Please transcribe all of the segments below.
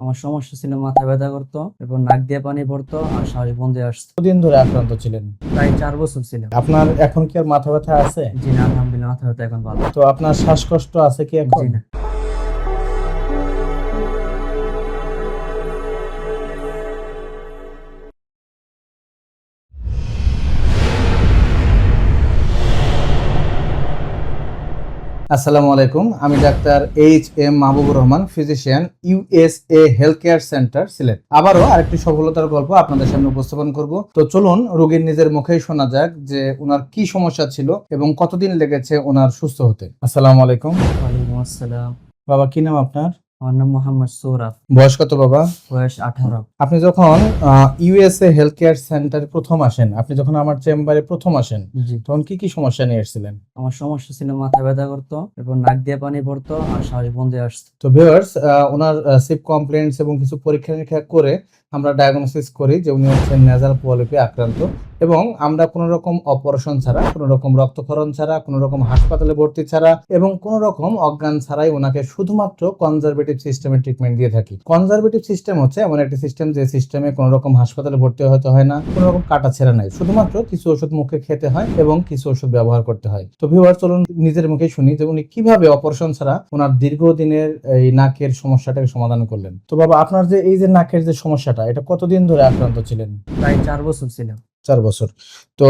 আমার সমস্যা ছিল মাথা ব্যথা করতো, এরপর নাক দিয়ে পানি পড়তো আর শ্বাস বন্ধে আসতো। কতদিন ধরে আক্রান্ত ছিলেন? প্রায় 4 বছর ছিল। আপনার এখন কি আর মাথা ব্যথা আছে? জি না, আলহামদুলিল্লাহ মাথা ব্যথা এখন ভালো। তো আপনার শ্বাসকষ্ট আছে কি এখন? জি না। আসসালামু আলাইকুম, আমি doctor H.M. Mahbubur Rahman, physician, USA health care centre, Sylhet. আবারও আরেকটি সফলতার গল্প আপনাদের সামনে উপস্থাপন করব। তো চলুন রোগীর নিজের মুখেই শোনা যাক যে ওনার কি সমস্যা ছিল এবং কতদিন লেগেছে ওনার সুস্থ হতে। আসসালামু আলাইকুম। ওয়ালাইকুম আসসালাম। বাবা, কি নাম আপনার? আমার নাম মোহাম্মদ সৌরভ। বয়স কত বাবা? বয়স 18। আপনি যখন USA হেলথ কেয়ার সেন্টারে প্রথম আসেন, আপনি যখন আমার চেম্বারে প্রথম আসেন, জি। তখন কি কি সমস্যা নিয়ে এসেছিলেন? আমার সমস্যা ছিল মাথা ব্যথা করতো, এরপর নাক দিয়ে পানি পড়তো আর শ্বাস বন্ধে আসতো। তো ভিউয়ার্স, ওনার সিপ কমপ্লেন্টস এবং কিছু পরীক্ষা নিরীক্ষা করে আমরা ডায়াগনোসিস করি যে উনি হচ্ছেন নেজাল পলিপে আক্রান্ত, এবং আমরা কোনো রকম অপারেশন ছাড়া, কোনো রকম রক্তক্ষরণ ছাড়া, কোনো রকম হাসপাতালে ভর্তি ছাড়া এবং কোনো রকম অজ্ঞান ছাড়াই ওনাকে শুধুমাত্র কনজারভেটিভ সিস্টেমে ট্রিটমেন্ট দিয়ে থাকি। কনজারভেটিভ সিস্টেম হচ্ছে এমন একটি সিস্টেম যে সিস্টেমে কোনো রকম হাসপাতালে ভর্তি হতে হয় না, কোনো রকম কাটা ছেঁড়া নাই, শুধুমাত্র কিছু ওষুধ মুখে খেতে হয় এবং কিছু ওষুধ ব্যবহার করতে হয়। তো ভিউয়ার্স, চলুন নিজের মুখে শুনি যে উনি কিভাবে অপারেশন ছাড়া ওনার দীর্ঘদিনের এই নাকের সমস্যাটাকে সমাধান করলেন। তো বাবা, আপনার যে এই যে নাকের যে সমস্যাটা, এটা কতদিন ধরে আক্রান্ত ছিলেন? প্রায় 4 বছর ছিল। 4 বছর। তো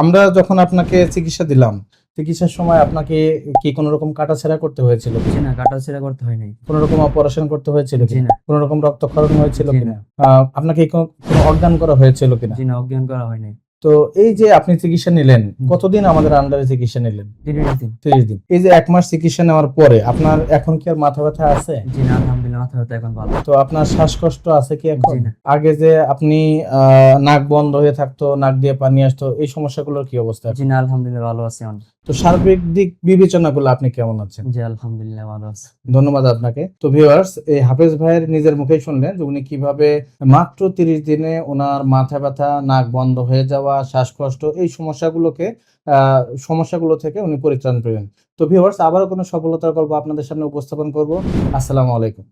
আমরা যখন আপনাকে চিকিৎসা দিলাম, চিকিৎসার সময় আপনাকে কি কোনো রকম কাটাছেঁড়া করতে হয়েছিল? জি না, কাটাছেঁড়া করতে হয় নাই। কোনো রকম অপারেশন করতে হয়েছিল জি কিনা? না। কোনো রকম রক্তক্ষরণ হয়েছিল জি কিনা? না। আপনাকে কোনো অজ্ঞান করা হয়েছিল কিনা? জি না, অজ্ঞান করা হয় নাই। তো এই যে আপনি চিকিৎসা নিলেন, কতদিন আমাদের আন্ডারে চিকিৎসা নিলেন? 30 দিন। 30 দিন। এই যে 1 মাস চিকিৎসা নেওয়ার পরে আপনার এখন কি আর মাথা ব্যথা আছে? জি না, আলহামদুলিল্লাহ মাথা ব্যথা এখন ভালো। তো আপনার শ্বাসকষ্ট আছে কি এখন? জি না। আগে যে আপনি নাক বন্ধ হয়ে থাকতো, নাক দিয়ে পানি আসতো, এই সমস্যাগুলোর কি অবস্থা? জি না, আলহামদুলিল্লাহ ভালো আছি অনেক। তো সার্বিক দিক বিবেচনা করলে আপনি কেমন আছেন? জি আলহামদুলিল্লাহ ভালো আছি। ধন্যবাদ আপনাকে। তো ভিউয়ার্স, এই হাফেজ ভাইয়ের নিজের মুখেই শুনলেন যে উনি কিভাবে মাত্র 30 দিনে ওনার মাথা ব্যথা, নাক বন্ধ হয়ে যাওয়া, শ্বাসকষ্ট, এই সমস্যাগুলো থেকে উনি পরিত্রাণ পেলেন। তো ভিউয়ার্স, আবারও কোনো সফলতার গল্প আপনাদের সামনে উপস্থাপন করব। আসসালামু আলাইকুম।